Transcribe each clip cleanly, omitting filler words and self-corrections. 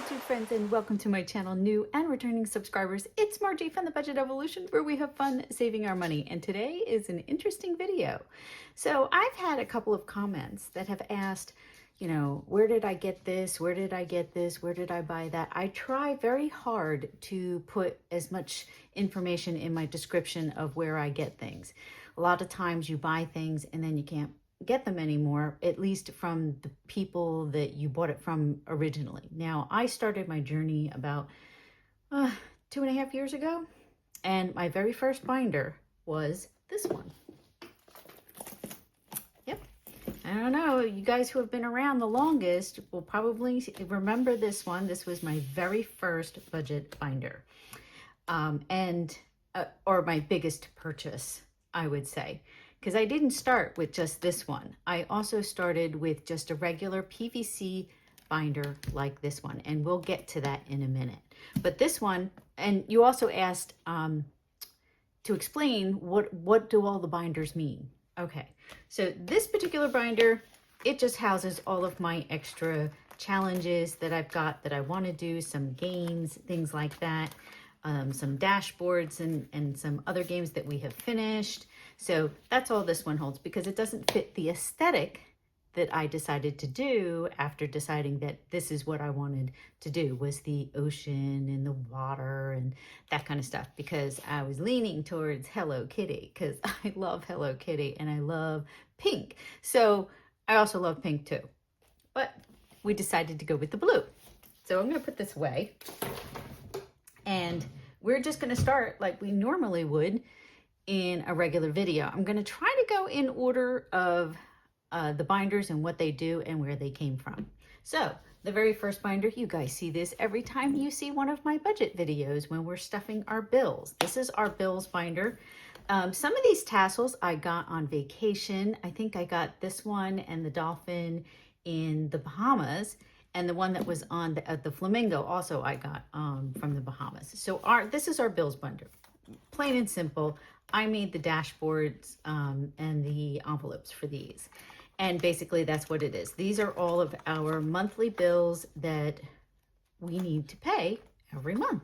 YouTube friends, and welcome to my channel, new and returning subscribers. It's Margie from the Budget Evolution, where we have fun saving our money, and today is an interesting video. So I've had a couple of comments that have asked, where did I get this? Where did I get this? Where did I buy that? I try very hard to put as much information in my description of where I get things. A lot of times you buy things and then you can't get them anymore, at least from the people that you bought it from originally. Now, I started my journey about 2.5 years ago, and my very first binder was this one. Yep. I don't know, you guys who have been around the longest will probably remember this one. This was my very first budget binder, or my biggest purchase, I would say. Because I didn't start with just this one. I also started with just a regular PVC binder like this one, and we'll get to that in a minute. But this one, and you also asked to explain what do all the binders mean. Okay, so this particular binder, it just houses all of my extra challenges that I've got that I want to do, some games, things like that. Some dashboards and some other games that we have finished. So that's all this one holds, because it doesn't fit the aesthetic that I decided to do after deciding that this is what I wanted to do, was the ocean and the water and that kind of stuff, because I was leaning towards Hello Kitty, because I love Hello Kitty and I love pink. So I also love pink too, but we decided to go with the blue. So I'm going to put this away. And we're just going to start like we normally would in a regular video. I'm going to try to go in order of the binders and what they do and where they came from. So the very first binder, you guys see this every time you see one of my budget videos when we're stuffing our bills. This is our bills binder. Some of these tassels I got on vacation. I think I got this one and the dolphin in the Bahamas. And the one that was on the flamingo also I got from the Bahamas. So this is our bills binder. Plain and simple. I made the dashboards and the envelopes for these. And basically that's what it is. These are all of our monthly bills that we need to pay every month.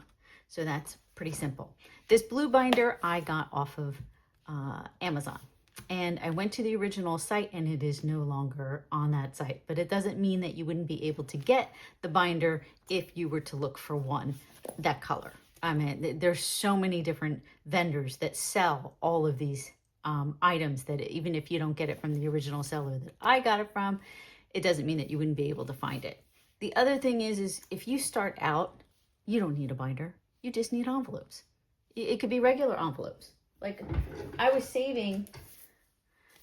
So that's pretty simple. This blue binder I got off of Amazon. And I went to the original site and it is no longer on that site, but it doesn't mean that you wouldn't be able to get the binder if you were to look for one that color. I mean, there's so many different vendors that sell all of these items that even if you don't get it from the original seller that I got it from, it doesn't mean that you wouldn't be able to find it. The other thing is if you start out, you don't need a binder. You just need envelopes. It could be regular envelopes. Like I was saving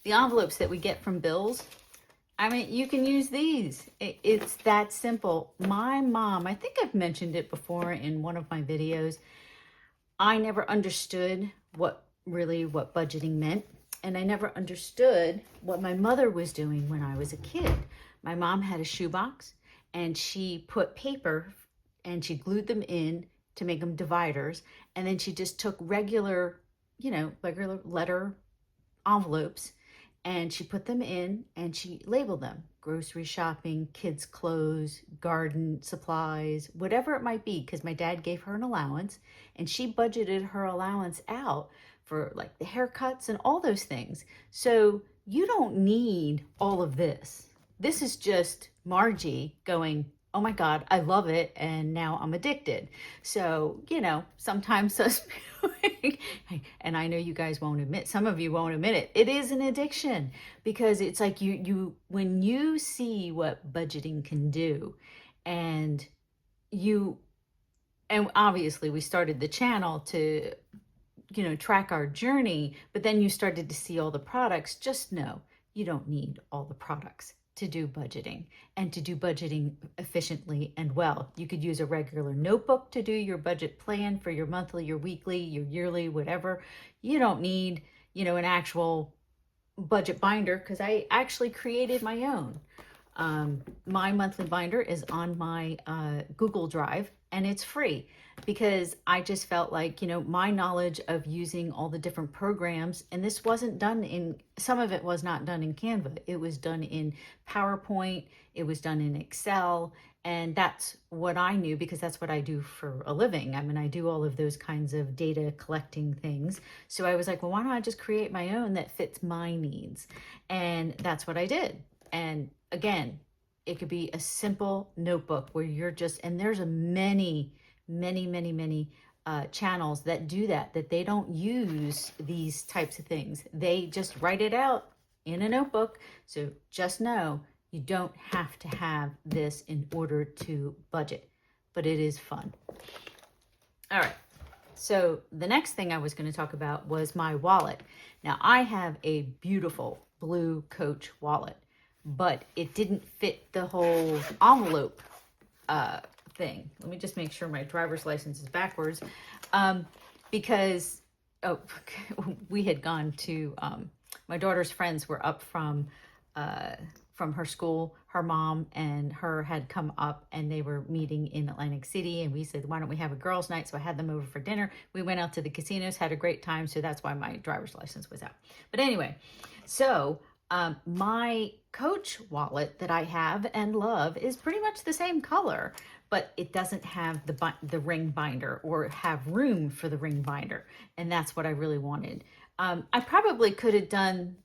the envelopes that we get from bills. I mean, you can use these. It's that simple. My mom, I think I've mentioned it before in one of my videos. I never understood what budgeting meant. And I never understood what my mother was doing when I was a kid. My mom had a shoebox and she put paper and she glued them in to make them dividers. And then she just took regular letter envelopes, and she put them in and she labeled them. Grocery shopping, kids' clothes, garden supplies, whatever it might be, because my dad gave her an allowance and she budgeted her allowance out for like the haircuts and all those things. So you don't need all of this. This is just Margie going, oh my God, I love it, and now I'm addicted. So, sometimes and I know you guys won't admit, some of you won't admit it, it is an addiction, because it's like when you see what budgeting can do, and obviously we started the channel to, track our journey, but then you started to see all the products. Just know you don't need all the products to do budgeting, and to do budgeting efficiently and well. You could use a regular notebook to do your budget plan for your monthly, your weekly, your yearly, whatever. You don't need, an actual budget binder, because I actually created my own. My monthly binder is on my Google Drive, and it's free. because I just felt like, my knowledge of using all the different programs, and this wasn't done in, some of it was not done in Canva. It was done in PowerPoint, it was done in Excel, and that's what I knew because that's what I do for a living. I mean, I do all of those kinds of data collecting things. So I was like, well, why don't I just create my own that fits my needs? And that's what I did. And again, it could be a simple notebook where you're just, and there's many channels that do that they don't use these types of things. They just write it out in a notebook. So just know you don't have to have this in order to budget, but it is fun. All right. So the next thing I was going to talk about was my wallet. Now I have a beautiful blue Coach wallet, but it didn't fit the whole envelope thing. Let me just make sure my driver's license is backwards, because we had gone to my daughter's friends were up from her school. Her mom and her had come up and they were meeting in Atlantic City, and we said, why don't we have a girls' night? So I had them over for dinner. We went out to the casinos, had a great time. So that's why my driver's license was out. But anyway, so my Coach wallet that I have and love is pretty much the same color, but it doesn't have the ring binder or have room for the ring binder. And that's what I really wanted. I probably could have done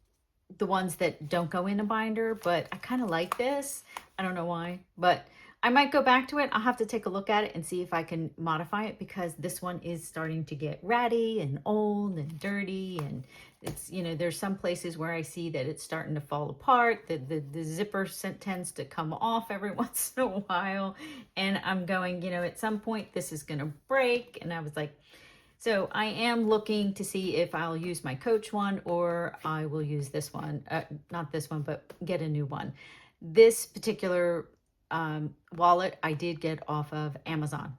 the ones that don't go in a binder, but I kind of like this. I don't know why, but I might go back to it. I'll have to take a look at it and see if I can modify it, because this one is starting to get ratty and old and dirty, and it's, there's some places where I see that it's starting to fall apart. The zipper tends to come off every once in a while, and I'm going, at some point this is going to break. And I was like, so I am looking to see if I'll use my Coach one or I will use this one, not this one, but get a new one. This particular wallet I did get off of Amazon.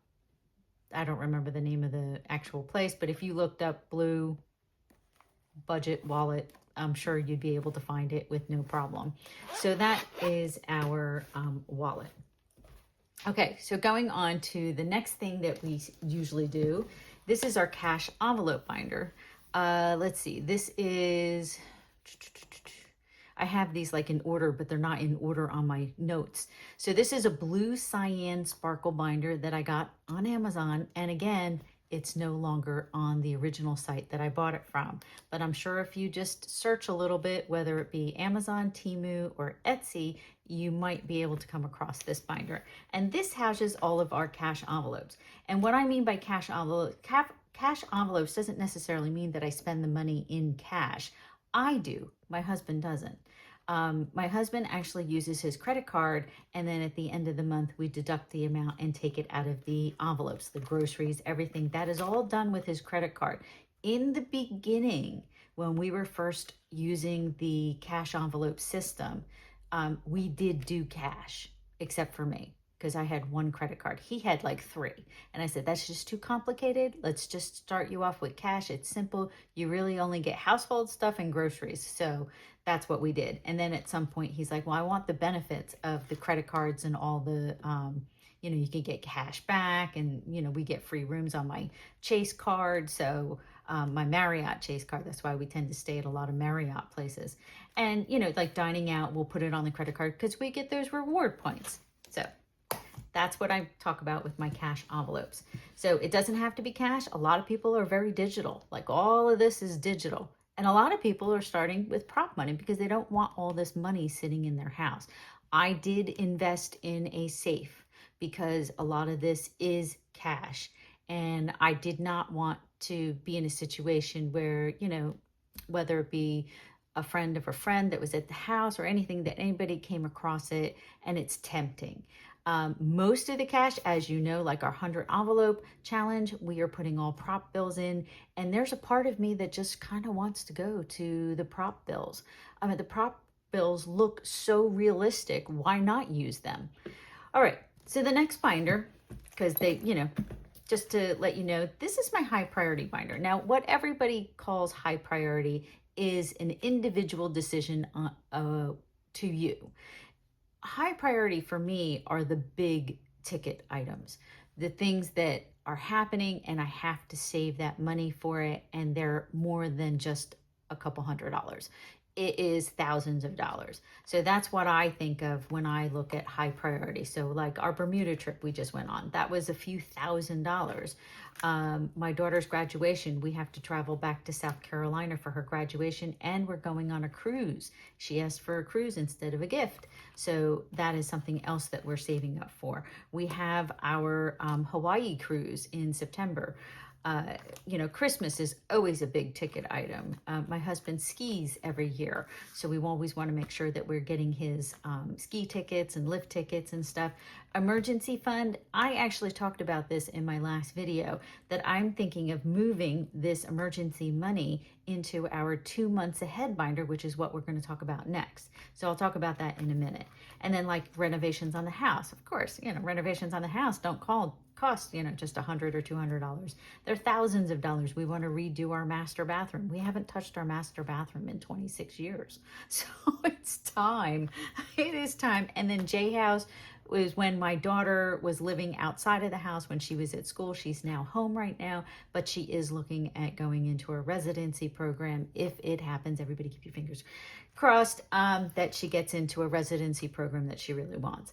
I don't remember the name of the actual place, but if you looked up blue budget wallet, I'm sure you'd be able to find it with no problem. So that is our wallet. Okay, so going on to the next thing that we usually do. This is our cash envelope binder. Let's see, this is, I have these like in order, but they're not in order on my notes. So this is a blue cyan sparkle binder that I got on Amazon. And again, it's no longer on the original site that I bought it from. But I'm sure if you just search a little bit, whether it be Amazon, Temu, or Etsy, you might be able to come across this binder. And this houses all of our cash envelopes. And what I mean by cash envelopes doesn't necessarily mean that I spend the money in cash. I do. My husband doesn't. My husband actually uses his credit card, and then at the end of the month, we deduct the amount and take it out of the envelopes, the groceries, everything. That is all done with his credit card. In the beginning, when we were first using the cash envelope system, we did do cash, except for me, because I had one credit card. He had like 3. And I said, that's just too complicated. Let's just start you off with cash. It's simple. You really only get household stuff and groceries. So that's what we did. And then at some point he's like, well, I want the benefits of the credit cards and all the, you can get cash back, and, we get free rooms on my Chase card. So my Marriott Chase card, that's why we tend to stay at a lot of Marriott places. And, like dining out, we'll put it on the credit card because we get those reward points. So that's what I talk about with my cash envelopes. So it doesn't have to be cash. A lot of people are very digital. Like all of this is digital. And a lot of people are starting with prop money because they don't want all this money sitting in their house. I did invest in a safe because a lot of this is cash. And I did not want to be in a situation where, whether it be a friend of a friend that was at the house or anything, that anybody came across it and it's tempting. Most of the cash, as you know, like our 100 envelope challenge, we are putting all prop bills in, and there's a part of me that just kind of wants to go to the prop bills. I mean, the prop bills look so realistic. Why not use them? All right. So the next binder, because they, just to let you know, this is my high priority binder. Now, what everybody calls high priority is an individual decision to you. High priority for me are the big ticket items, the things that are happening and I have to save that money for it. And they're more than just a couple $100s. It is thousands of dollars. So that's what I think of when I look at high priority. So like our Bermuda trip we just went on, that was a few $1,000s. My daughter's graduation, we have to travel back to South Carolina for her graduation, and we're going on a cruise. She asked for a cruise instead of a gift. So that is something else that we're saving up for. We have our Hawaii cruise in September. You know, Christmas is always a big ticket item. My husband skis every year, so we always want to make sure that we're getting his ski tickets and lift tickets and stuff. Emergency fund, I actually talked about this in my last video, that I'm thinking of moving this emergency money into our 2 months ahead binder, which is what we're going to talk about next. So I'll talk about that in a minute. And then like renovations on the house, of course, you know, renovations on the house don't cost, you know, just $100 or $200. They're thousands of dollars. We want to redo our master bathroom. We haven't touched our master bathroom in 26 years. So it's time. It is time. And then J House was when my daughter was living outside of the house when she was at school. She's now home right now, but she is looking at going into a residency program. If it happens, everybody keep your fingers crossed, that she gets into a residency program that she really wants.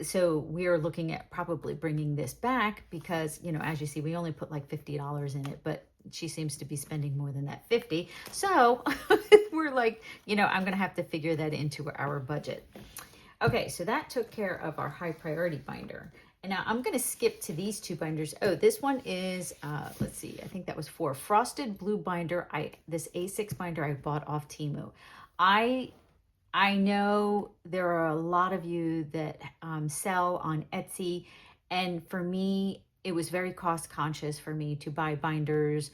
So we are looking at probably bringing this back because, you know, as you see, we only put like $50 in it, but she seems to be spending more than that 50. So we're like, you know, I'm going to have to figure that into our budget. Okay, so that took care of our high priority binder. And now I'm going to skip to these two binders. Oh, this one is, let's see, I think that was for Frosted Blue binder. This A6 binder I bought off Temu. I know there are a lot of you that sell on Etsy, and for me, it was very cost conscious for me to buy binders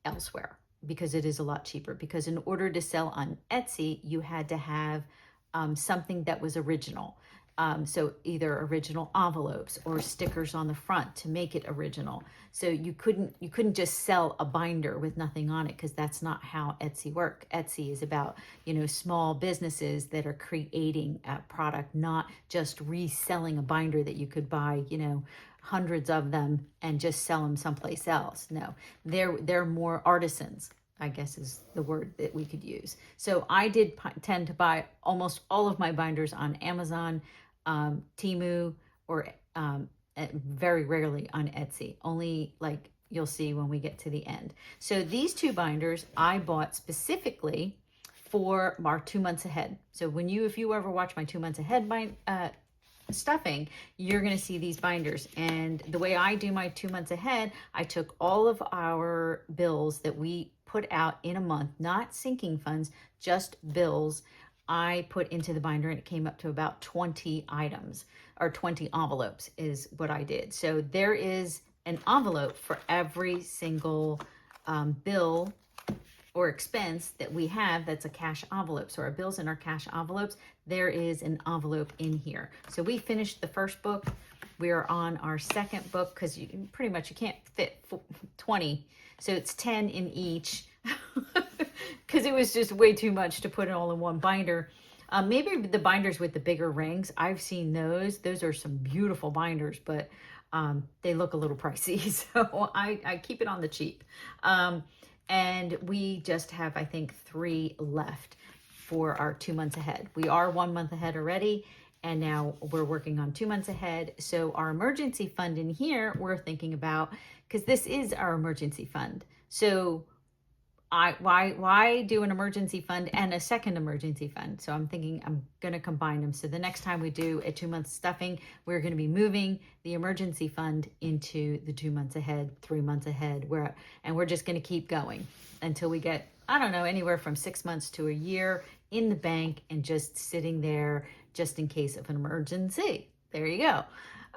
elsewhere because it is a lot cheaper. Because in order to sell on Etsy, you had to have something that was original. So either original envelopes or stickers on the front to make it original. So you couldn't just sell a binder with nothing on it, because that's not how Etsy works. Etsy is about, you know, small businesses that are creating a product, not just reselling a binder that you could buy, you know, hundreds of them and just sell them someplace else. No, they're more artisans, I guess is the word that we could use. So I did tend to buy almost all of my binders on Amazon, Temu, or very rarely on Etsy. Only like you'll see when we get to the end. So these two binders I bought specifically for our 2 months ahead. So if you ever watch my 2 months ahead stuffing, you're going to see these binders. And the way I do my 2 months ahead, I took all of our bills that we put out in a month, not sinking funds, just bills, I put into the binder, and it came up to about 20 items, or 20 envelopes is what I did. So there is an envelope for every single bill or expense that we have that's a cash envelope. So our bills and our cash envelopes, there is an envelope in here. So we finished the first book. We are on our second book, because you can't fit 20. So it's 10 in each, because it was just way too much to put it all in one binder. Maybe the binders with the bigger rings, I've seen those. Those are some beautiful binders, but they look a little pricey. So I keep it on the cheap. And we just have, I think, 3 left for our 2 months ahead. We are 1 month ahead already, and now we're working on 2 months ahead. So our emergency fund in here, we're thinking about, because this is our emergency fund. So why do an emergency fund and a second emergency fund? So I'm thinking I'm going to combine them. So the next time we do a 2 month stuffing, we're going to be moving the emergency fund into the 2 months ahead, 3 months ahead, and we're just going to keep going until we get, I don't know, anywhere from 6 months to a year in the bank and just sitting there just in case of an emergency. There you go.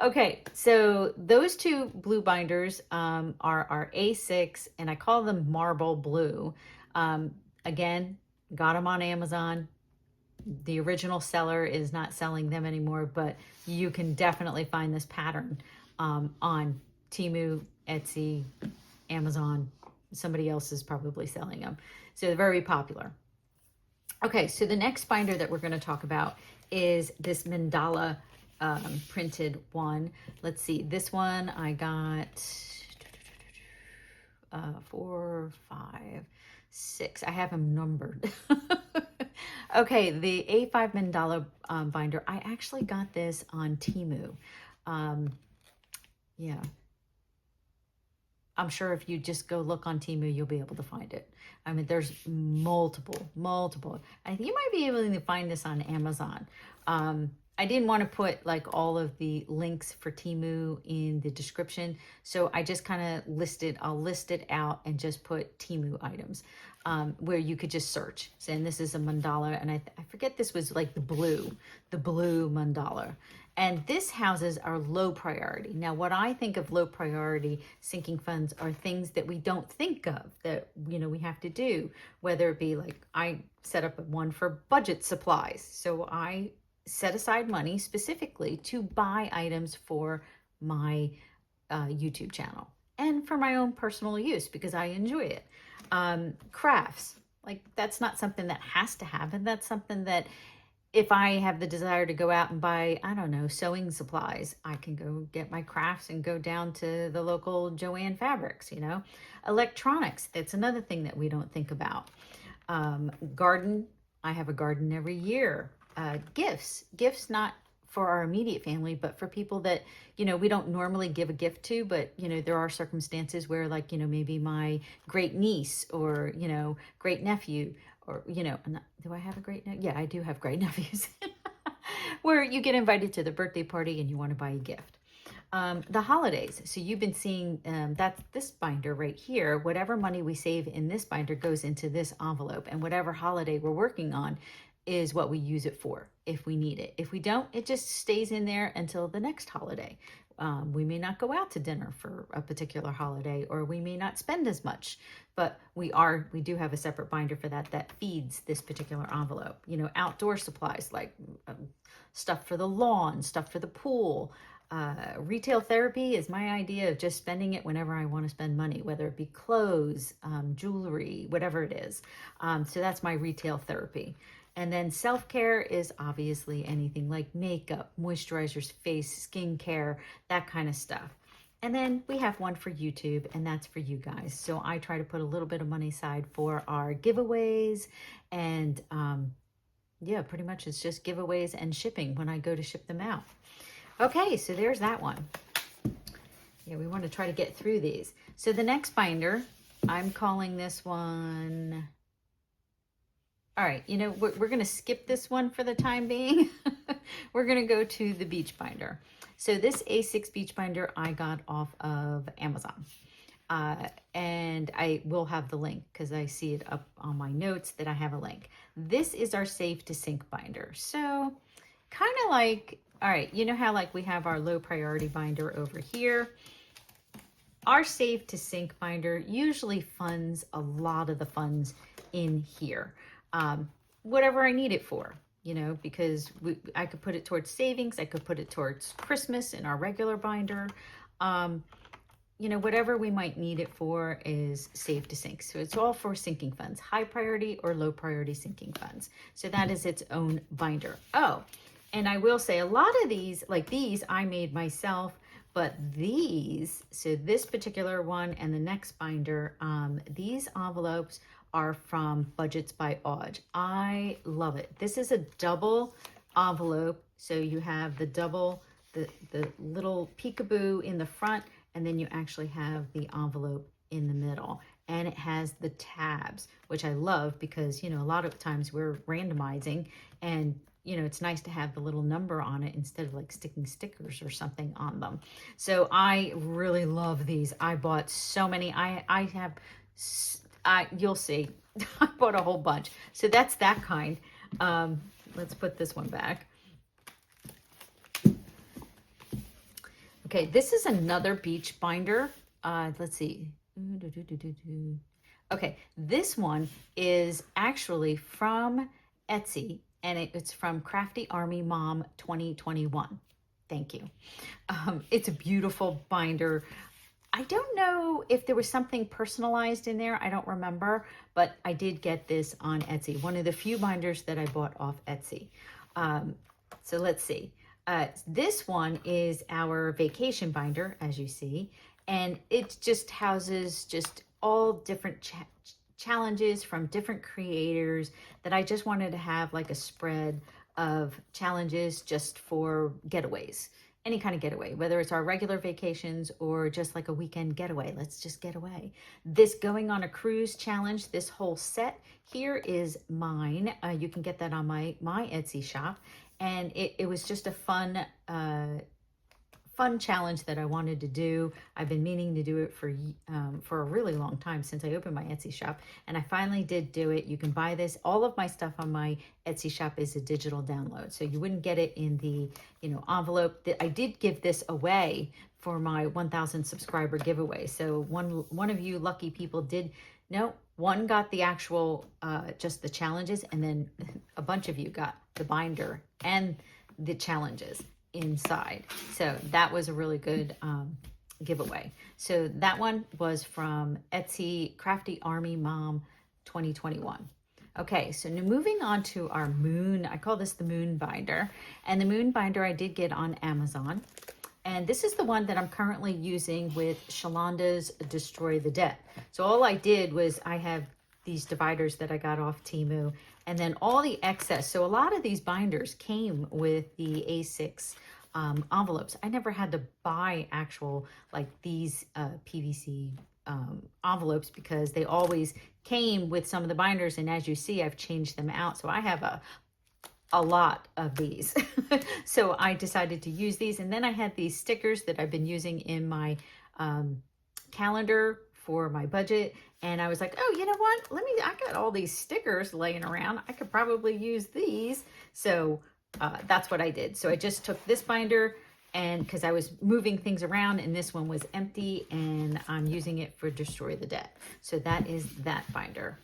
Okay, so those two blue binders are our A6, and I call them marble blue. Again, got them on Amazon. The original seller is not selling them anymore, but you can definitely find this pattern on Temu, Etsy, Amazon. Somebody else is probably selling them. So they're very popular. Okay, so the next binder that we're going to talk about is this Mandala printed one. Let's see, this one I got 4, 5, 6. I have them numbered. Okay, the A5 Mandala binder. I actually got this on Temu. Yeah. I'm sure if you just go look on Temu, you'll be able to find it. I mean, there's multiple. I think you might be able to find this on Amazon. I didn't want to put like all of the links for Temu in the description. So I just kind of I'll list it out and just put Temu items where you could just search. Saying this is a mandala. And I forget, this was like the blue mandala. And this houses our low priority. Now, what I think of low priority sinking funds are things that we don't think of that, we have to do, whether it be like I set up one for budget supplies. So I set aside money specifically to buy items for my YouTube channel and for my own personal use because I enjoy it. Crafts, like that's not something that has to happen. That's something that if I have the desire to go out and buy, I don't know, sewing supplies, I can go get my crafts and go down to the local Joann Fabrics, Electronics, that's another thing that we don't think about. Garden, I have a garden every year. Gifts not for our immediate family, but for people that, we don't normally give a gift to, but, there are circumstances where like, maybe my great niece or, great nephew or, do I have a great nephew? Yeah, I do have great nephews where you get invited to the birthday party and you want to buy a gift. The holidays. So you've been seeing that's this binder right here. Whatever money we save in this binder goes into this envelope, and whatever holiday we're working on is what we use it for if we need it. If we don't, it just stays in there until the next holiday. We may not go out to dinner for a particular holiday, or we may not spend as much, but we do have a separate binder for that feeds this particular envelope. Outdoor supplies like stuff for the lawn, stuff for the pool. Retail therapy is my idea of just spending it whenever I want to spend money, whether it be clothes, jewelry, whatever it is. So that's my retail therapy. And then self-care is obviously anything like makeup, moisturizers, face, skincare, that kind of stuff. And then we have one for YouTube, and that's for you guys. So I try to put a little bit of money aside for our giveaways. And yeah, pretty much it's just giveaways and shipping when I go to ship them out. Okay, so there's that one. Yeah, we want to try to get through these. So the next binder, I'm calling this one... All right, we're going to skip this one for the time being. We're going to go to the beach binder. So this A6 beach binder I got off of Amazon. And I will have the link because I see it up on my notes that I have a link. This is our Save to Sync binder. So kind of like, all right, how like we have our low priority binder over here. Our Save to Sync binder usually funds a lot of the funds in here. Whatever I need it for, because I could put it towards savings. I could put it towards Christmas in our regular binder. Whatever we might need it for is Save to Sync. So it's all for sinking funds, high priority or low priority sinking funds. So that is its own binder. Oh, and I will say a lot of these, like these, I made myself. But these, so this particular one and the next binder, these envelopes are from Budgets by Aud. I love it. This is a double envelope. So you have the double, the little peekaboo in the front, and then you actually have the envelope in the middle. And it has the tabs, which I love because, a lot of times we're randomizing and it's nice to have the little number on it instead of like sticking stickers or something on them. So I really love these. I bought so many. You'll see. I bought a whole bunch. So that's that kind. Let's put this one back. Okay, this is another beach binder. Let's see. Okay, this one is actually from Etsy. And it's from Crafty Army Mom 2021. Thank you. It's a beautiful binder. I don't know if there was something personalized in there. I don't remember, but I did get this on Etsy. One of the few binders that I bought off Etsy. So let's see. This one is our vacation binder, as you see, and it just houses just all different challenges from different creators that I just wanted to have like a spread of challenges just for getaways. Any kind of getaway, whether it's our regular vacations or just like a weekend getaway. Let's just get away. This going on a cruise challenge, this whole set here is mine. You can get that on my Etsy shop. And it was just a fun challenge that I wanted to do. I've been meaning to do it for a really long time, since I opened my Etsy shop, and I finally did do it. You can buy this. All of my stuff on my Etsy shop is a digital download, so you wouldn't get it in the envelope. I did give this away for my 1,000 subscriber giveaway. So one of you lucky people did. No, one got the actual just the challenges, and then a bunch of you got the binder and the challenges inside. So that was a really good giveaway. So that one was from Etsy, Crafty Army Mom 2021. Okay, so now moving on to our moon. I call this the moon binder. And the moon binder I did get on Amazon. And this is the one that I'm currently using with Shalonda's Destroy the Debt. So all I did was I have these dividers that I got off Temu, and then all the excess. So a lot of these binders came with the A6 envelopes. I never had to buy actual like these PVC envelopes, because they always came with some of the binders, and as you see, I've changed them out. So I have a lot of these. So I decided to use these, and then I had these stickers that I've been using in my calendar for my budget, and I was like, oh, you know what, I got all these stickers laying around, I could probably use these. So that's what I did. So I just took this binder, and because I was moving things around, and this one was empty, and I'm using it for Destroy the Debt. So that is that binder,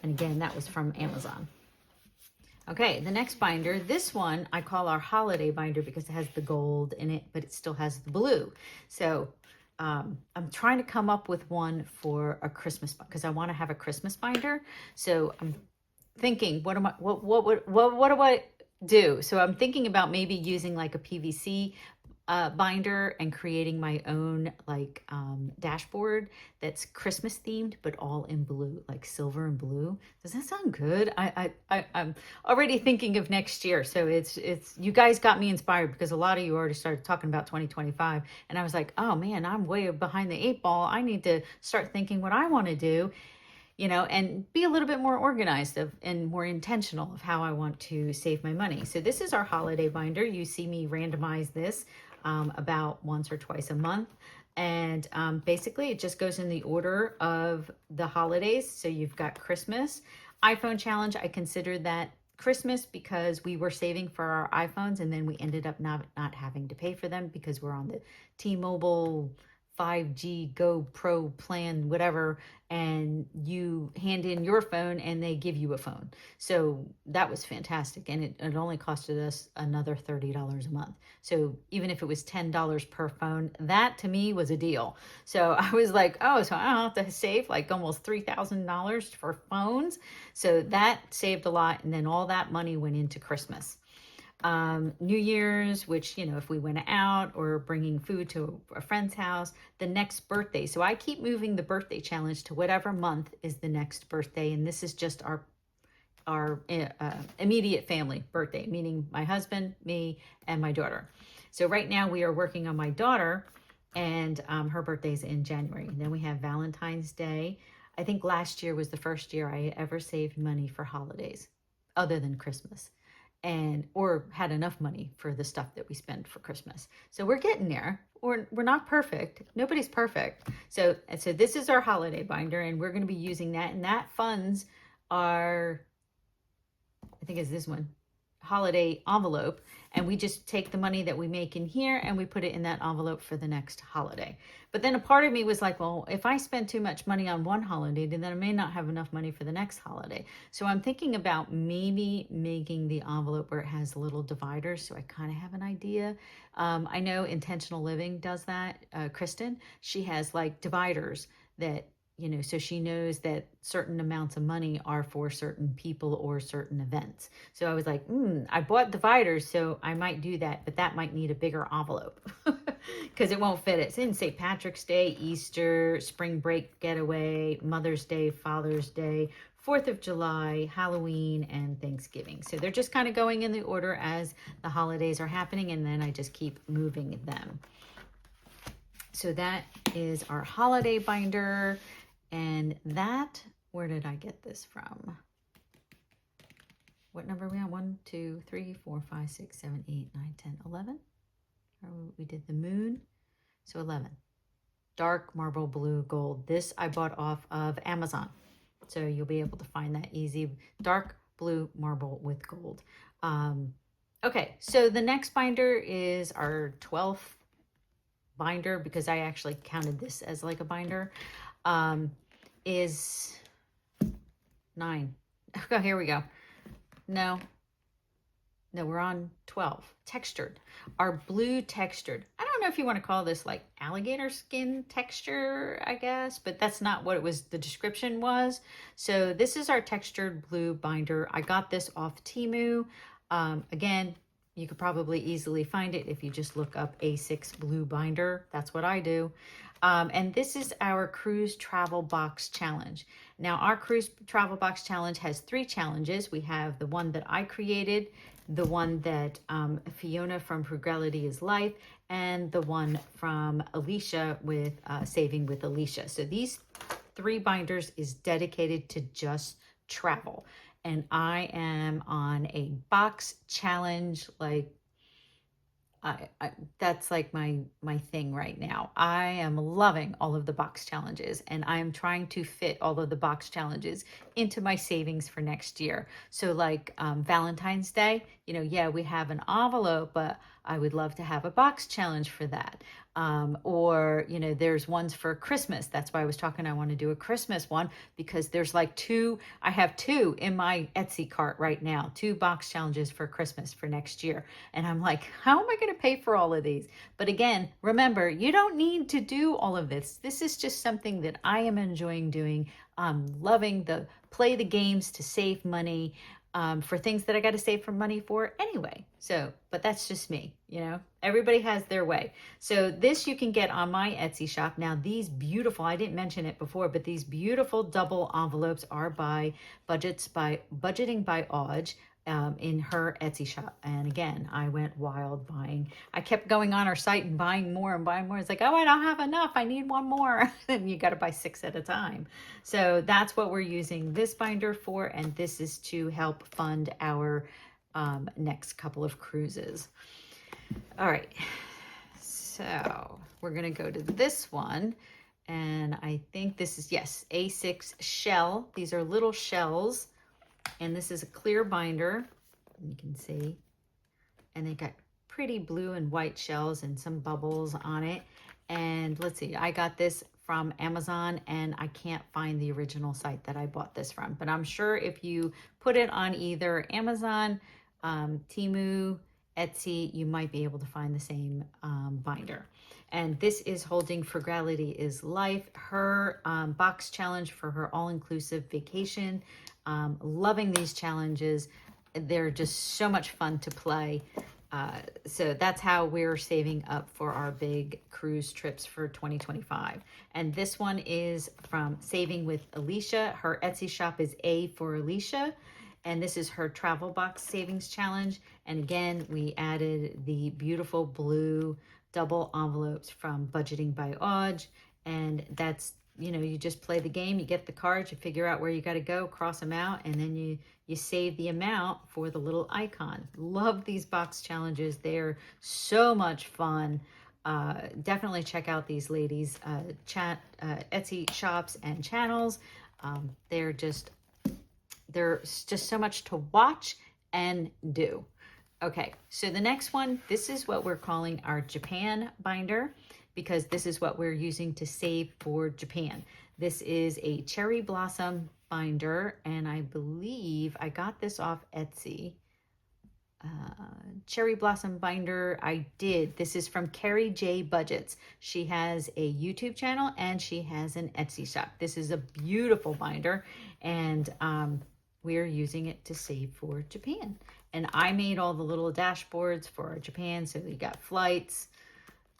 and again, that was from Amazon. Okay, the next binder, this one I call our holiday binder because it has the gold in it, but it still has the blue. So I'm trying to come up with one for a Christmas, because I want to have a Christmas binder. So I'm thinking, what do I do? So I'm thinking about maybe using like a PVC binder and creating my own like dashboard that's Christmas themed, but all in blue, like silver and blue. Does that sound good? I'm already thinking of next year. So it's you guys got me inspired, because a lot of you already started talking about 2025, and I was like, oh man, I'm way behind the 8 ball. I need to start thinking what I want to do, and be a little bit more organized and more intentional of how I want to save my money. So this is our holiday binder. You see me randomize this about once or twice a month. And basically it just goes in the order of the holidays. So you've got Christmas, iPhone challenge. I consider that Christmas because we were saving for our iPhones, and then we ended up not having to pay for them because we're on the T-Mobile 5G Go Pro plan, whatever, and you hand in your phone and they give you a phone. So that was fantastic. And it only costed us another $30 a month. So even if it was $10 per phone, that to me was a deal. So I was like, oh, so I don't have to save like almost $3,000 for phones. So that saved a lot. And then all that money went into Christmas. New Year's, which, if we went out or bringing food to a friend's house, the next birthday. So I keep moving the birthday challenge to whatever month is the next birthday. And this is just our immediate family birthday, meaning my husband, me, and my daughter. So right now we are working on my daughter, and her birthday's in January. And then we have Valentine's Day. I think last year was the first year I ever saved money for holidays other than Christmas, or had enough money for the stuff that we spend for Christmas. So we're getting there. We're not perfect. Nobody's perfect. So this is our holiday binder, and we're going to be using that. And that funds our, I think it's this one, holiday envelope. And we just take the money that we make in here and we put it in that envelope for the next holiday. But then a part of me was like, well, if I spend too much money on one holiday, then I may not have enough money for the next holiday. So I'm thinking about maybe making the envelope where it has little dividers, so I kind of have an idea. I know Intentional Living does that. Kristen, she has like dividers that you know, so she knows that certain amounts of money are for certain people or certain events. So I was like, I bought dividers, so I might do that, but that might need a bigger envelope because it won't fit it. It's in St. Patrick's Day, Easter, spring break getaway, Mother's Day, Father's Day, 4th of July, Halloween, and Thanksgiving. So they're just kind of going in the order as the holidays are happening, and then I just keep moving them. So that is our holiday binder. And that, where did I get this from? What number are we on? 1, 2, 3, 4, 5, 6, 7, 8, 9, 10, 11. We did the moon. So 11. Dark marble blue gold. This I bought off of Amazon. So you'll be able to find that easy. Dark blue marble with gold. Okay, so the next binder is our 12th binder, because I actually counted this as like a binder. Is 9. Oh, here we go. No, we're on 12. Textured. Our blue textured. I don't know if you want to call this like alligator skin texture, I guess, but that's not what it was. The description was. So this is our textured blue binder. I got this off Temu. Again, you could probably easily find it if you just look up A6 blue binder. That's what I do. And this is our cruise travel box challenge. Now, our cruise travel box challenge has 3 challenges. We have the one that I created, the one that Fiona from Frugality is Life, and the one from Alicia with Saving with Alicia. So these 3 binders is dedicated to just travel. And I am on a box challenge, like that's like my thing right now. I am loving all of the box challenges, and I am trying to fit all of the box challenges into my savings for next year. So like Valentine's Day, you know, yeah, we have an envelope, but I would love to have a box challenge for that. Or, you know, there's ones for Christmas. That's why I was talking, I want to do a Christmas one, because there's like 2, I have 2 in my Etsy cart right now, 2 box challenges for Christmas for next year. And I'm like, how am I going to pay for all of these? But again, remember, you don't need to do all of this. This is just something that I am enjoying doing. Loving the play the games to save money. For things that I got to save for money for anyway. So, but that's just me, you know, everybody has their way. So this you can get on my Etsy shop. Now these beautiful, I didn't mention it before, but these beautiful double envelopes are by Budgeting by Auge. In her Etsy shop. And again, I went wild buying. I kept going on her site and buying more and buying more. It's like, oh, I don't have enough. I need one more. And you got to buy 6 at a time. So that's what we're using this binder for. And this is to help fund our next couple of cruises. All right. So we're going to go to this one. And I think this is, yes, A6 shell. These are little shells. And this is a clear binder, you can see, and they got pretty blue and white shells and some bubbles on it. And let's see, I got this from Amazon, and I can't find the original site that I bought this from, but I'm sure if you put it on either Amazon, Temu, Etsy, you might be able to find the same binder. And this is holding Frugality is Life, her box challenge for her all-inclusive vacation. Loving these challenges. They're just so much fun to play. So that's how we're saving up for our big cruise trips for 2025. And this one is from Saving with Alicia. Her Etsy shop is A for Alicia. And this is her travel box savings challenge. And again, we added the beautiful blue double envelopes from Budgeting by Auge. And that's, you know, you just play the game, you get the cards, you figure out where you got to go, cross them out, and then you save the amount for the little icon. Love these box challenges. They're so much fun. Definitely check out these ladies' Etsy shops and channels. They're just so much to watch and do. Okay, so the next one, this is what we're calling our Japan binder, because this is what we're using to save for Japan. This is a cherry blossom binder, and I believe I got this off Etsy. cherry blossom binder. This is from Carrie J Budgets. She has a YouTube channel and she has an Etsy shop. This is a beautiful binder, and we're using it to save for Japan. And I made all the little dashboards for Japan. So we got flights,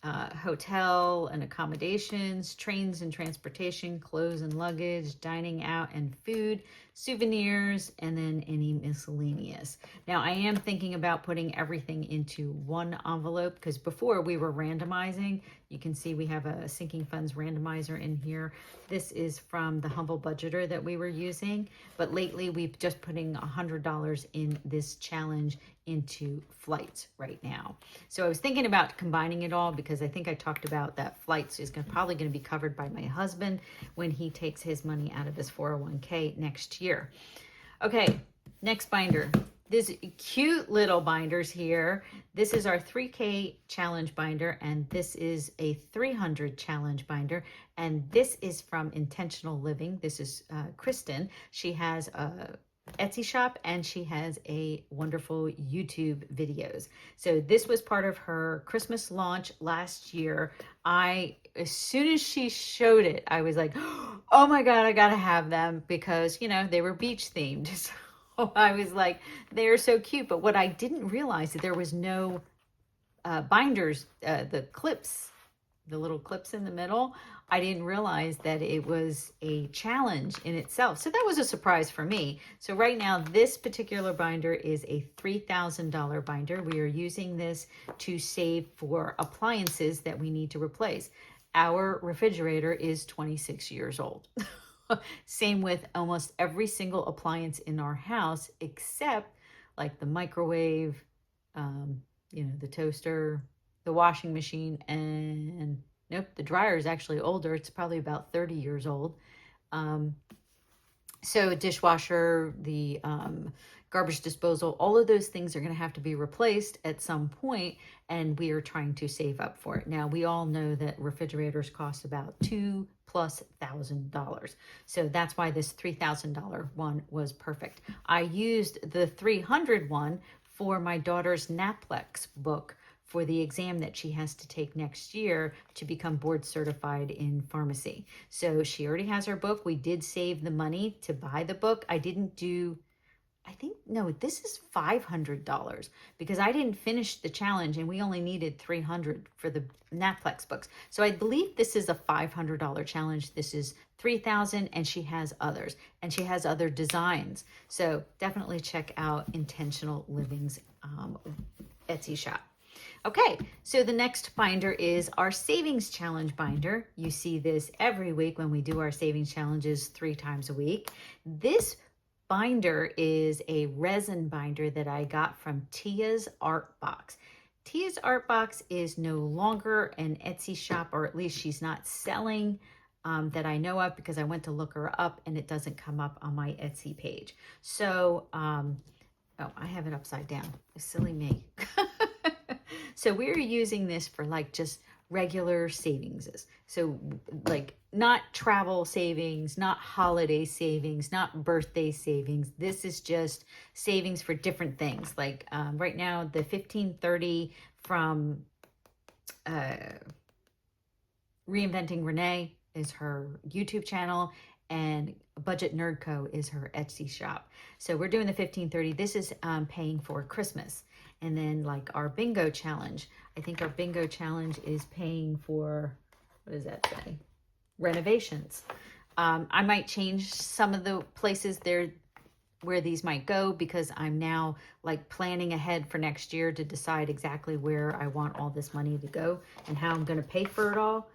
hotel and accommodations, trains and transportation, clothes and luggage, dining out and food, souvenirs, and then any miscellaneous. Now I am thinking about putting everything into one envelope, because before we were randomizing. You can see we have a sinking funds randomizer in here. This is from the Humble Budgeter that we were using, but lately we've just putting $100 in this challenge into flights right now. So I was thinking about combining it all, because I think I talked about that flights is probably going to be covered by my husband when he takes his money out of his 401k next year. Okay, next binder. This cute little binders here. This is our 3K challenge binder, and this is a 300 challenge binder, and this is from Intentional Living. This is Kristen. She has a Etsy shop and she has a wonderful YouTube videos. So this was part of her Christmas launch last year. As soon as she showed it, I was like, oh my God, I gotta have them, because you know they were beach themed. So I was like, they're so cute. But what I didn't realize that there was no binders, the clips, the little clips in the middle. I didn't realize that it was a challenge in itself. So that was a surprise for me. So right now, this particular binder is a $3,000 binder. We are using this to save for appliances that we need to replace. Our refrigerator is 26 years old. Same with almost every single appliance in our house, except like the microwave, the toaster, the washing machine, and nope, the dryer is actually older. It's probably about 30 years old. So dishwasher, the garbage disposal, all of those things are going to have to be replaced at some point, and we are trying to save up for it. Now, we all know that refrigerators cost about $2,000+. So that's why this $3,000 one was perfect. I used the 300 one for my daughter's NAPLEX book for the exam that she has to take next year to become board certified in pharmacy. So she already has her book. We did save the money to buy the book. This is $500 because I didn't finish the challenge and we only needed $300 for the NAPLEX books. So I believe this is a $500 challenge. This is $3,000, and she has others, and she has other designs. So definitely check out Intentional Living's Etsy shop. Okay, so the next binder is our savings challenge binder. You see this every week when we do our savings challenges 3 times a week. This binder is a resin binder that I got from Tia's Art Box. Tia's Art Box is no longer an Etsy shop, or at least she's not selling that I know of, because I went to look her up and it doesn't come up on my Etsy page. So, I have it upside down. Silly me. So we're using this for like just regular savings. So like not travel savings, not holiday savings, not birthday savings. This is just savings for different things. Like right now, the 1530 from Reinventing Renee is her YouTube channel, and Budget Nerd Co is her Etsy shop. So we're doing the 1530. This is paying for Christmas. And then like our bingo challenge, I think our bingo challenge is paying for, what does that say? Renovations. I might change some of the places there where these might go, because I'm now like planning ahead for next year to decide exactly where I want all this money to go and how I'm going to pay for it all.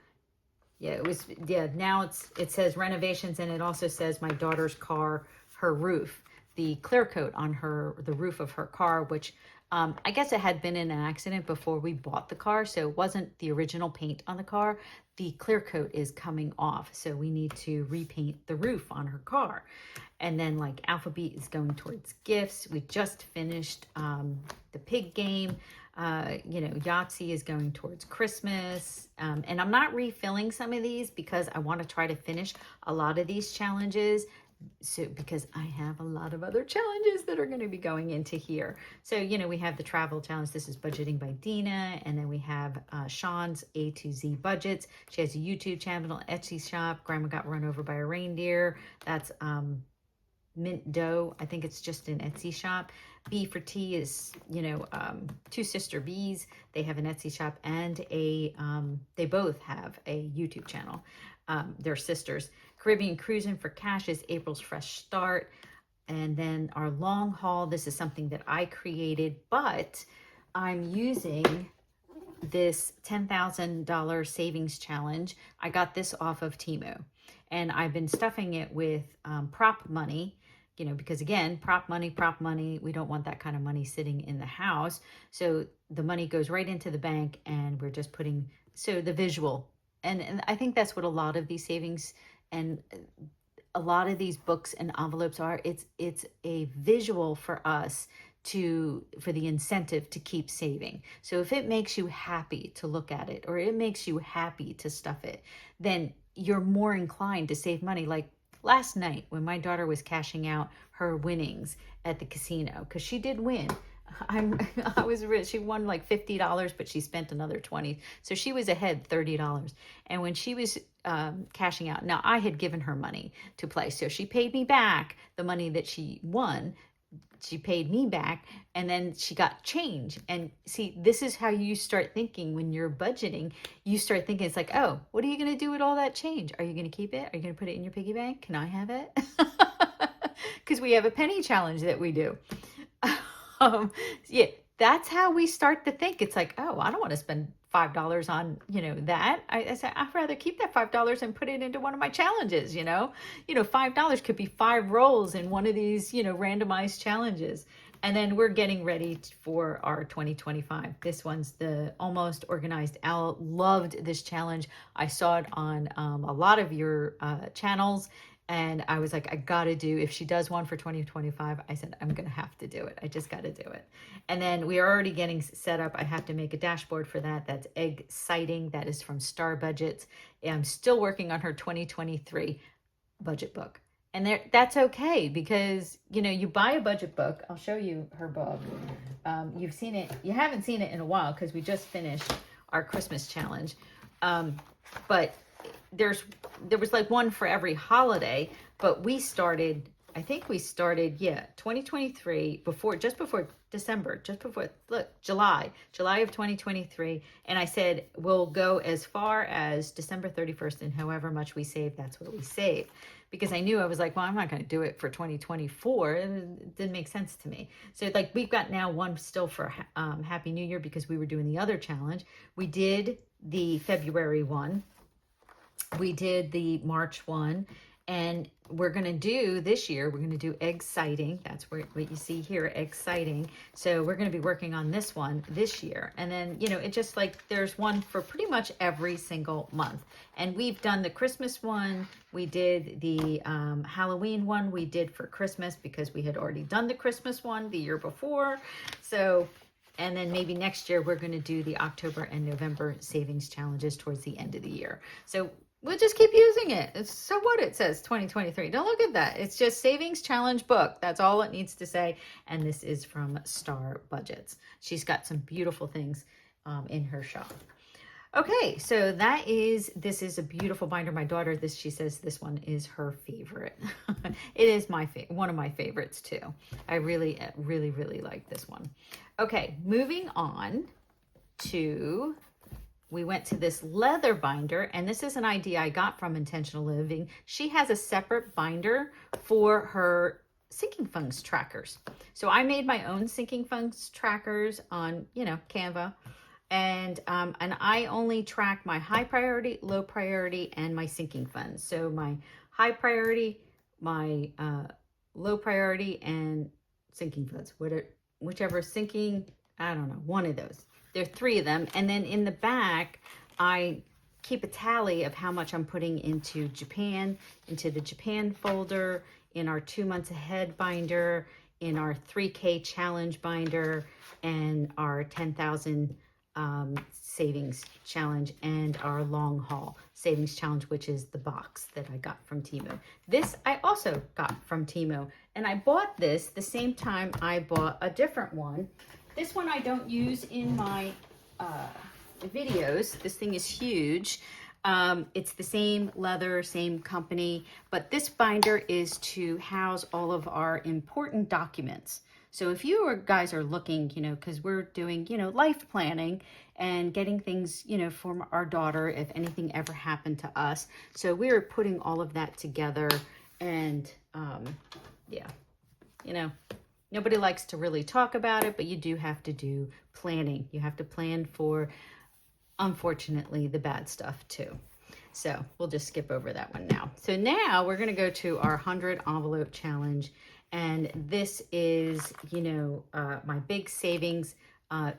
Now it says renovations, and it also says my daughter's car, her roof, the clear coat on the roof of her car, which I guess it had been in an accident before we bought the car, so it wasn't the original paint on the car. The clear coat is coming off, so we need to repaint the roof on her car. And then like Alphabet is going towards gifts. We just finished the pig game. Yahtzee is going towards Christmas. And I'm not refilling some of these because I want to try to finish a lot of these challenges So because I have a lot of other challenges that are going to be going into here. So, you know, we have the travel challenge. This is budgeting by Dina. And then we have Sean's A to Z budgets. She has a YouTube channel, Etsy shop. Grandma got run over by a reindeer. That's mint dough. I think it's just an Etsy shop. B for T is, you know, two sister B's. They have an Etsy shop and a, they both have a YouTube channel. They're sisters. Caribbean Cruising for Cash is April's Fresh Start. And then our long haul, this is something that I created, but I'm using this $10,000 savings challenge. I got this off of Temu, and I've been stuffing it with prop money, you know, because again, prop money, we don't want that kind of money sitting in the house. So the money goes right into the bank, and we're just putting, so the visual, and I think that's what a lot of these savings and a lot of these books and envelopes are. It's a visual for us for the incentive to keep saving. So if it makes you happy to look at it, or it makes you happy to stuff it, then you're more inclined to save money. Like last night when my daughter was cashing out her winnings at the casino, because she did win. I was rich. She won like $50, but she spent another $20. So she was ahead $30. And when she was cashing out, now I had given her money to play. So she paid me back the money that she won. She paid me back, and then she got change. And see, this is how you start thinking when you're budgeting. You start thinking, it's like, oh, what are you going to do with all that change? Are you going to keep it? Are you going to put it in your piggy bank? Can I have it? Because we have a penny challenge that we do. Yeah, that's how we start to think. It's like, oh, I don't want to spend $5 on, you know, that. I say, I'd rather keep that $5 and put it into one of my challenges, you know. $5 could be 5 rolls in one of these, you know, randomized challenges. And then we're getting ready for our 2025. This one's the Almost Organized Owl. Loved this challenge. I saw it on a lot of your channels. And I was like, I got to do, if she does one for 2025, I said, I'm going to have to do it. I just got to do it. And then we are already getting set up. I have to make a dashboard for that. That's egg sighting. That is from Star Budgets. I'm still working on her 2023 budget book. And that's okay, because, you know, you buy a budget book. I'll show you her book. You've seen it. You haven't seen it in a while because we just finished our Christmas challenge. But there was like one for every holiday, but we started, I think we started, 2023 just before December, July of 2023. And I said, we'll go as far as December 31st, and however much we save, that's what we save. Because I knew, I was like, well, I'm not going to do it for 2024. It didn't make sense to me. So like, we've got now one still for Happy New Year, because we were doing the other challenge. We did the February one. We did the March one, and we're going to do this year, we're going to do egg sighting. That's what you see here, egg sighting. So we're going to be working on this one this year. And then, you know, it just like, there's one for pretty much every single month. And we've done the Christmas one. We did the Halloween one we did for Christmas, because we had already done the Christmas one the year before. So, and then maybe next year we're going to do the October and November savings challenges towards the end of the year. So we'll just keep using it. So what it says, 2023. Don't look at that. It's just savings challenge book. That's all it needs to say. And this is from Star Budgets. She's got some beautiful things in her shop. Okay, so this is a beautiful binder. My daughter, she says this one is her favorite. It is one of my favorites too. I really, really, really like this one. Okay, moving on to, we went to this leather binder, and this is an idea I got from Intentional Living. She has a separate binder for her sinking funds trackers. So I made my own sinking funds trackers on, you know, Canva. And I only track my high priority, low priority, and my sinking funds. So my high priority, my low priority, and sinking funds. Whichever sinking, I don't know, one of those. There are 3 of them. And then in the back, I keep a tally of how much I'm putting into Japan, into the Japan folder, in our 2 months ahead binder, in our 3K challenge binder, and our 10,000 savings challenge and our long haul savings challenge, which is the box that I got from Temu. This I also got from Temu, and I bought this the same time I bought a different one. This one I don't use in my videos. This thing is huge. It's the same leather, same company, but this binder is to house all of our important documents. So if you guys are looking, you know, because we're doing, you know, life planning and getting things, you know, for our daughter if anything ever happened to us. So we're putting all of that together, and yeah, you know, nobody likes to really talk about it, but you do have to do planning. You have to plan for, unfortunately, the bad stuff too. So we'll just skip over that one now. So now we're going to go to our 100 envelope challenge. And this is, you know, my big savings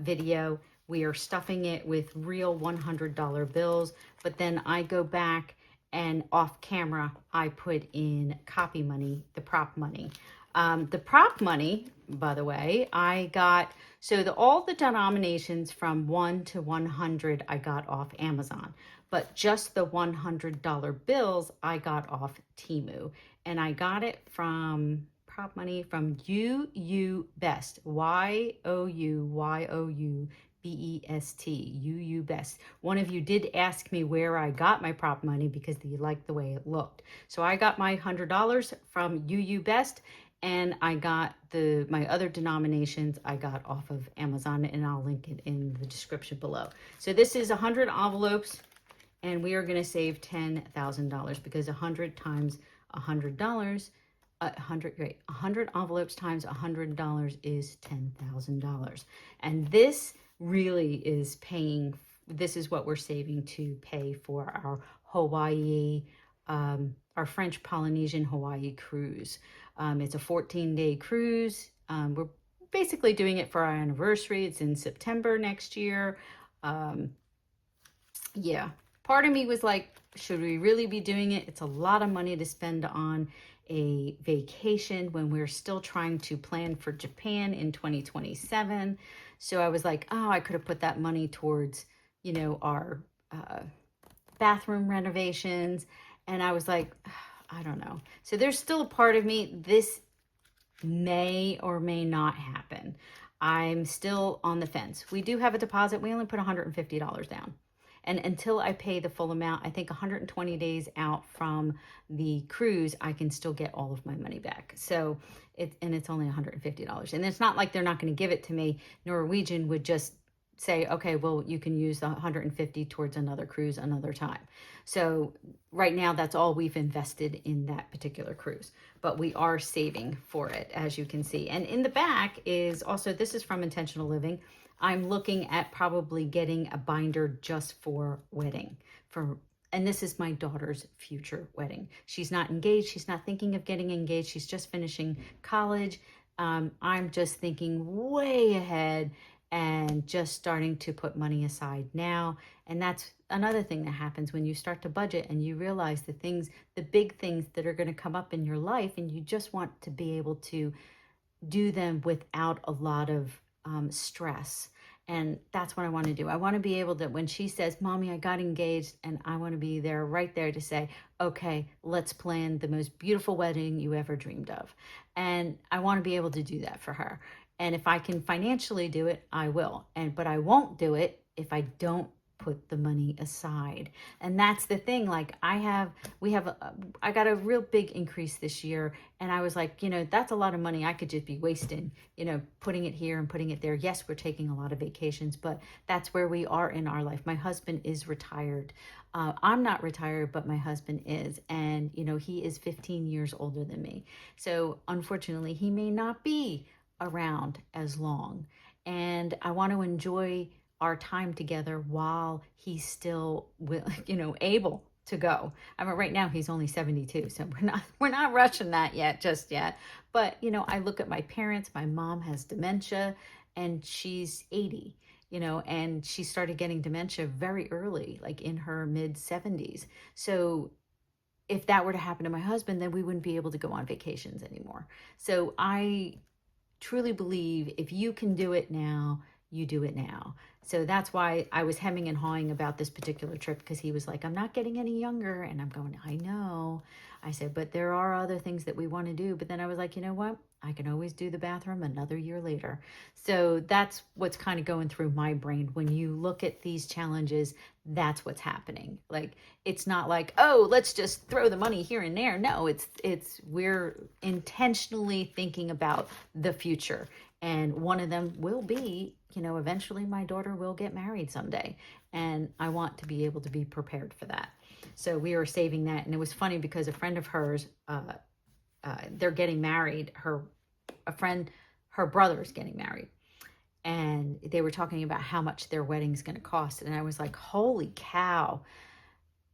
video. We are stuffing it with real $100 bills, but then I go back and off camera, I put in copy money, the prop money. The prop money, by the way, I got, so all the denominations from 1 to 100 I got off Amazon, but just the $100 bills I got off Temu. And I got it from prop money from YouYouBest, YouYouBest, YouYouBest. One of you did ask me where I got my prop money because you liked the way it looked. So I got my $100 from YouYouBest, and I got my other denominations I got off of Amazon, and I'll link it in the description below. So this is 100 envelopes, and we are going to save $10,000 because 100 times $100, 100 envelopes times $100 is $10,000. And this really is paying, this is what we're saving to pay for our Hawaii, our French Polynesian Hawaii cruise. It's a 14-day cruise. We're basically doing it for our anniversary. It's in September next year. Yeah, part of me was like, should we really be doing it? It's a lot of money to spend on a vacation when we're still trying to plan for Japan in 2027. So I was like, oh, I could have put that money towards, you know, our bathroom renovations. And I was like, I don't know. So there's still a part of me, this may or may not happen. I'm still on the fence. We do have a deposit. We only put $150 down. And until I pay the full amount, I think 120 days out from the cruise, I can still get all of my money back. So it's only $150. And it's not like they're not going to give it to me. Norwegian would just say, okay, well, you can use the 150 towards another cruise another time. So right now, that's all we've invested in that particular cruise. But we are saving for it, as you can see. And in the back is also, this is from Intentional Living. I'm looking at probably getting a binder just for wedding. And this is my daughter's future wedding. She's not engaged. She's not thinking of getting engaged. She's just finishing college. I'm just thinking way ahead and just starting to put money aside now. And that's another thing that happens when you start to budget and you realize the big things that are going to come up in your life, and you just want to be able to do them without a lot of stress. And that's what I want to do. I want to be able to, when she says, Mommy, I got engaged, and I want to be there, right there to say, okay, let's plan the most beautiful wedding you ever dreamed of. And I want to be able to do that for her. And if I can financially do it, I will. But I won't do it if I don't put the money aside. And that's the thing. Like I got a real big increase this year, and I was like, you know, that's a lot of money I could just be wasting, you know, putting it here and putting it there. Yes, we're taking a lot of vacations, but that's where we are in our life. My husband is retired. I'm not retired, but my husband is. And, you know, he is 15 years older than me. So unfortunately, he may not be around as long. And I want to enjoy our time together while he's still, you know, able to go. I mean, right now he's only 72, so we're not rushing that just yet. But, you know, I look at my parents. My mom has dementia, and she's 80, you know, and she started getting dementia very early, like in her mid 70s. So if that were to happen to my husband, then we wouldn't be able to go on vacations anymore. So I truly believe if you can do it now, you do it now. So that's why I was hemming and hawing about this particular trip, because he was like, I'm not getting any younger. And I'm going, I know. I said, but there are other things that we want to do. But then I was like, you know what? I can always do the bathroom another year later. So that's what's kind of going through my brain. When you look at these challenges, that's what's happening. Like, it's not like, oh, let's just throw the money here and there. No, it's we're intentionally thinking about the future. And one of them will be, eventually my daughter will get married someday. And I want to be able to be prepared for that. So we are saving that. And it was funny because a friend of hers, they're getting married. Her brother's getting married. And they were talking about how much their wedding's going to cost. And I was like, holy cow.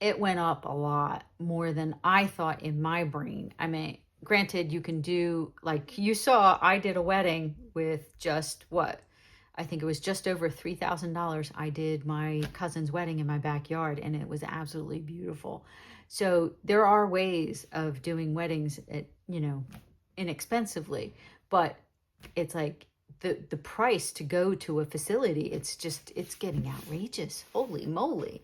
It went up a lot more than I thought in my brain. I mean, granted, you can do, like you saw, I did a wedding with just what? I think it was just over $3,000. I did my cousin's wedding in my backyard, and it was absolutely beautiful. So there are ways of doing weddings at, inexpensively, but it's like the price to go to a facility, it's getting outrageous. Holy moly.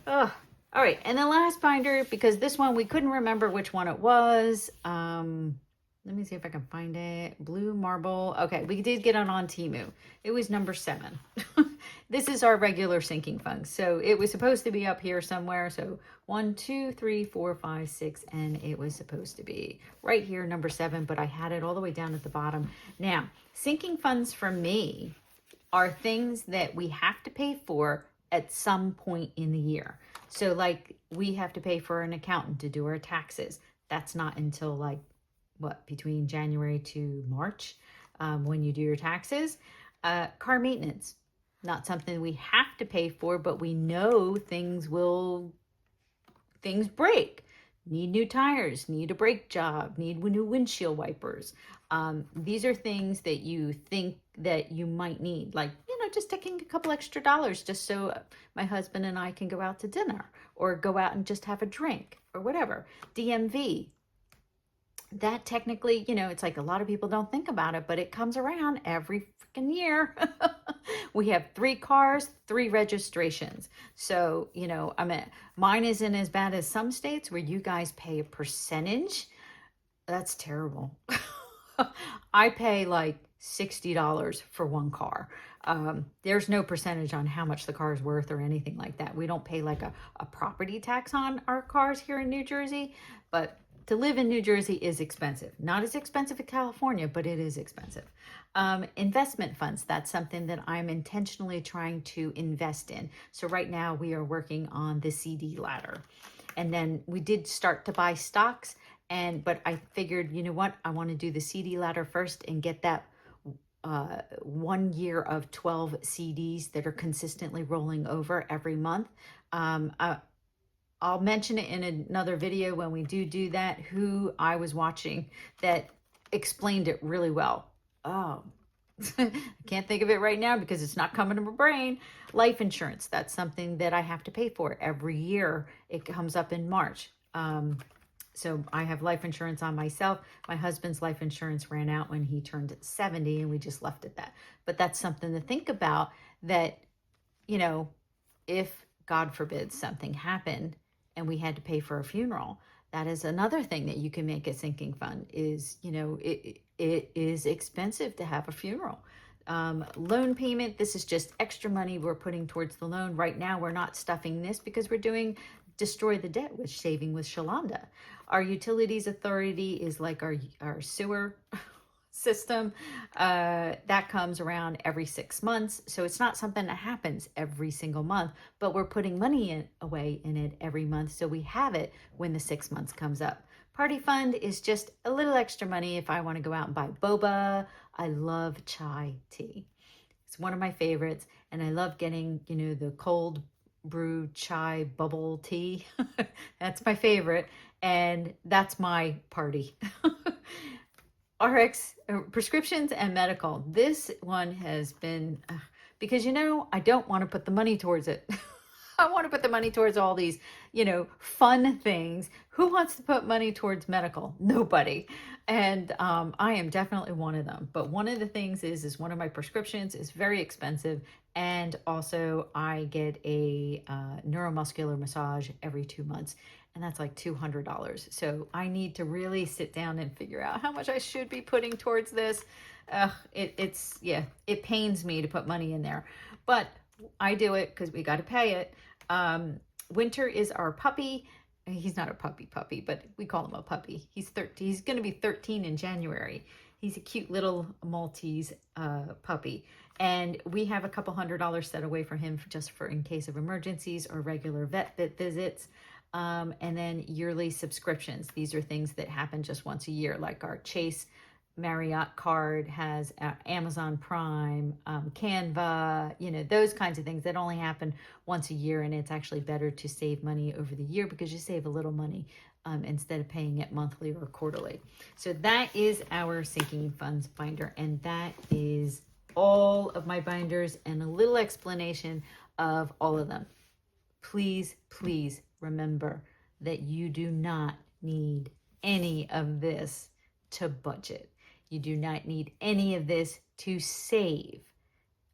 Ugh. All right, and the last binder, because this one we couldn't remember which one it was. Let me see if I can find it. Blue marble. Okay, we did get it on Temu. It was number 7. This is our regular sinking funds. So it was supposed to be up here somewhere. So 1, 2, 3, 4, 5, 6, and it was supposed to be right here, number 7, but I had it all the way down at the bottom. Now, sinking funds for me are things that we have to pay for at some point in the year. So like we have to pay for an accountant to do our taxes. That's not until like between January to March when you do your taxes. Car maintenance, not something we have to pay for, but we know things break. Need new tires, need a brake job, need new windshield wipers. These are things that you think that you might need, like, just taking a couple extra dollars just so my husband and I can go out to dinner or go out and just have a drink or whatever. DMV, that technically, it's like a lot of people don't think about it, but it comes around every freaking year. We have 3 cars, 3 registrations. So, mine isn't as bad as some states where you guys pay a percentage. That's terrible. I pay like $60 for one car. There's no percentage on how much the car is worth or anything like that. We don't pay like a property tax on our cars here in New Jersey, but to live in New Jersey is expensive. Not as expensive as California, but it is expensive. Investment funds, that's something that I'm intentionally trying to invest in. So right now we are working on the CD ladder. And then we did start to buy stocks, but I figured, you know what? I want to do the CD ladder first and get that 1 year of 12 CDs that are consistently rolling over every month. I'll mention it in another video when we do that, who I was watching that explained it really well. Oh, I can't think of it right now because it's not coming to my brain. Life insurance, that's something that I have to pay for every year. It comes up in March. So I have life insurance on myself. My husband's life insurance ran out when he turned 70 and we just left it that. But that's something to think about, that, if God forbid something happened and we had to pay for a funeral, that is another thing that you can make a sinking fund is, it is expensive to have a funeral. Loan payment, this is just extra money we're putting towards the loan. Right now, we're not stuffing this because we're doing Destroy the Debt with Saving with Shalonda. Our utilities authority is like our sewer system. That comes around every 6 months. So it's not something that happens every single month, but we're putting money away in it every month. So we have it when the 6 months comes up. Party fund is just a little extra money if I want to go out and buy boba. I love chai tea. It's one of my favorites. And I love getting, the cold brew chai bubble tea. That's my favorite. And that's my party. RX, prescriptions and medical. This one has been, because I don't want to put the money towards it. I want to put the money towards all these, fun things. Who wants to put money towards medical? Nobody. And I am definitely one of them. But one of the things is one of my prescriptions is very expensive. And also I get a neuromuscular massage every 2 months. And that's like $200. So I need to really sit down and figure out how much I should be putting towards this. It pains me to put money in there. But I do it because we got to pay it. Winter is our puppy. He's not a puppy, but we call him a puppy. He's 13. He's going to be 13 in January. He's a cute little Maltese puppy. And we have a couple $100 set away for him just for in case of emergencies or regular vet visits. And then yearly subscriptions. These are things that happen just once a year, like our Chase Marriott card has Amazon Prime, Canva, those kinds of things that only happen once a year. And it's actually better to save money over the year because you save a little money instead of paying it monthly or quarterly. So that is our sinking funds binder. And that is all of my binders and a little explanation of all of them. Please, please remember that you do not need any of this to budget. You do not need any of this to save.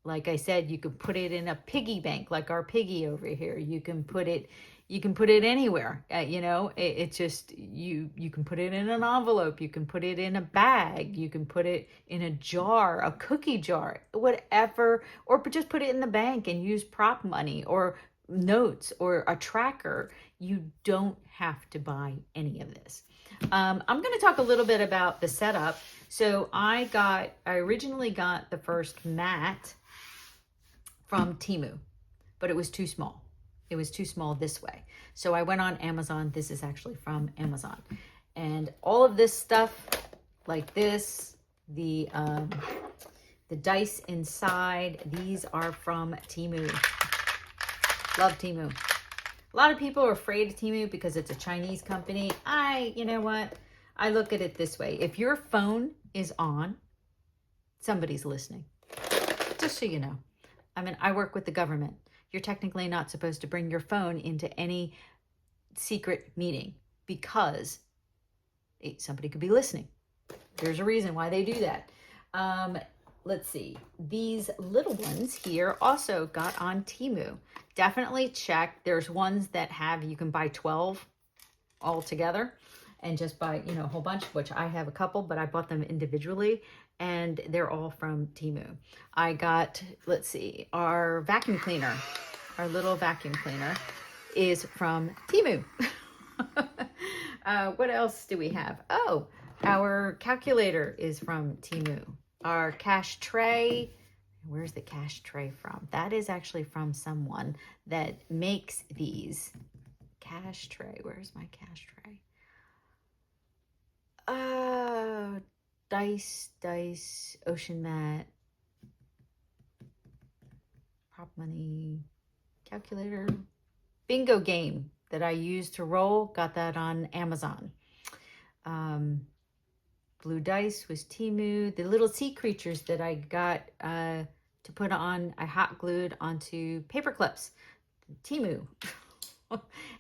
Like I said, you can put it in a piggy bank, like our piggy over here. You can put it anywhere. It's just, you can put it in an envelope. You can put it in a bag. You can put it in a jar, a cookie jar, whatever, or just put it in the bank and use prop money or notes or a tracker. You don't have to buy any of this. I'm going to talk a little bit about the setup. So I originally got the first mat from Temu, but it was too small. It was too small this way. So I went on Amazon. This is actually from Amazon. And all of this stuff like this, the dice inside, these are from Temu. Love Temu. A lot of people are afraid of Temu because it's a Chinese company. You know what? I look at it this way. If your phone is on, somebody's listening. Just so you know. I mean, I work with the government. You're technically not supposed to bring your phone into any secret meeting because somebody could be listening. There's a reason why they do that. Let's see. These little ones here also got on Temu. Definitely check. There's ones that you can buy 12 all together and just buy, a whole bunch, which I have a couple, but I bought them individually and they're all from Temu. I got, let's see, our vacuum cleaner, our little vacuum cleaner is from Temu. What else do we have? Oh, our calculator is from Temu. Our cash tray, where's the cash tray from? That is actually from someone that makes these. Cash tray, where's my cash tray? Dice, Ocean Mat, Prop Money, calculator, bingo game that I use to roll, got that on Amazon. Blue dice was Temu. The little sea creatures that I got to put on, I hot glued onto paper clips. Temu.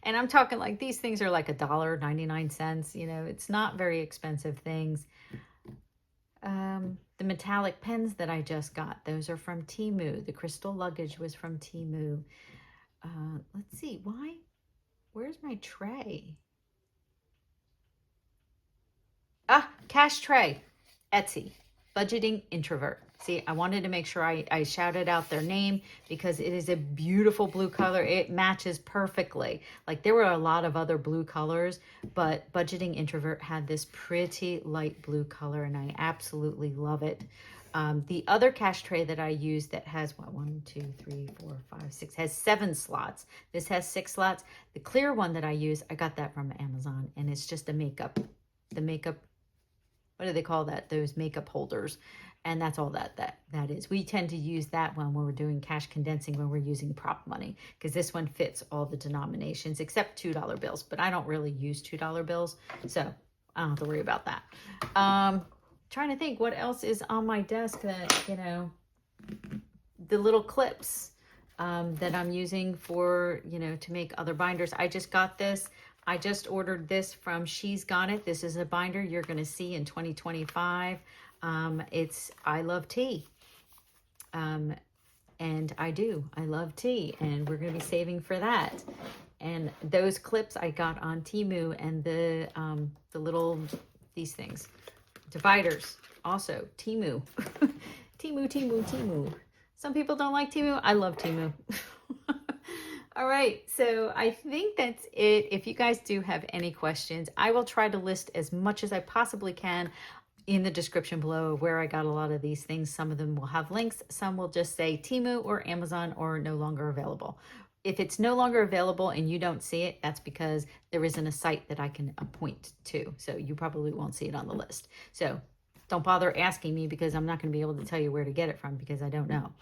And I'm talking like these things are like $1.99. It's not very expensive things. The metallic pens that I just got, those are from Temu. The crystal luggage was from Temu. Let's see, where's my tray? Cash tray, Etsy, Budgeting Introvert. See, I wanted to make sure I shouted out their name because it is a beautiful blue color. It matches perfectly. Like there were a lot of other blue colors, but Budgeting Introvert had this pretty light blue color and I absolutely love it. The other cash tray that I use that has 1, 2, 3, 4, 5, 6, has 7 slots. This has 6 slots. The clear one that I use, I got that from Amazon and it's just the makeup, what do they call that? Those makeup holders. And that's all that is. We tend to use that one when we're doing cash condensing, when we're using prop money, because this one fits all the denominations except $2 bills. But I don't really use $2 bills, so I don't have to worry about that. Trying to think what else is on my desk that, the little clips. that I'm using for, you know, to make other binders. I just got this. I just ordered this from She's Got It. This is a binder you're going to see in 2025. It's I Love Tea. And I do. I love tea, and we're going to be saving for that. And those clips I got on Temu, and the little, these things, dividers, also Temu. Temu, Temu, Temu. Some people don't like Temu. I love Temu. All right, so I think that's it. If you guys do have any questions, I will try to list as much as I possibly can in the description below where I got a lot of these things. Some of them will have links. Some will just say Temu or Amazon or no longer available. If it's no longer available and you don't see it, that's because there isn't a site that I can point to. So you probably won't see it on the list. So don't bother asking me, because I'm not going to be able to tell you where to get it from, because I don't know.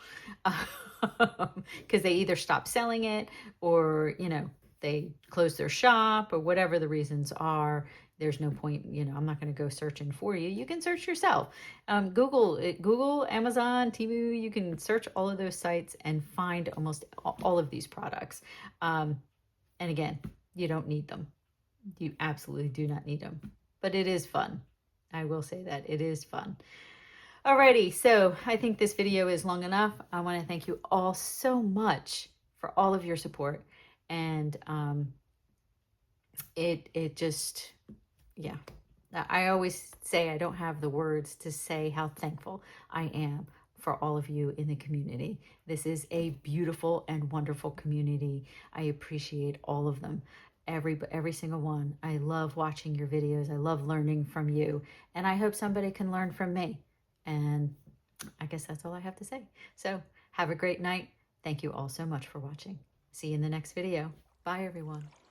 Because they either stop selling it, or, you know, they close their shop, or whatever the reasons are. There's no point, you know, I'm not going to go searching for you. You can search yourself. Google, Amazon, Temu, you can search all of those sites and find almost all of these products. And again, you don't need them. You absolutely do not need them. But it is fun. I will say that. It is fun. Alrighty, so I think this video is long enough. I want to thank you all so much for all of your support. And it just... yeah, I always say I don't have the words to say how thankful I am for all of you in the community. This is a beautiful and wonderful community. I appreciate all of them, every single one. I love watching your videos. I love learning from you, and I hope somebody can learn from me. And I guess that's all I have to say. So have a great night. Thank you all so much for watching. See you in the next video. Bye, everyone.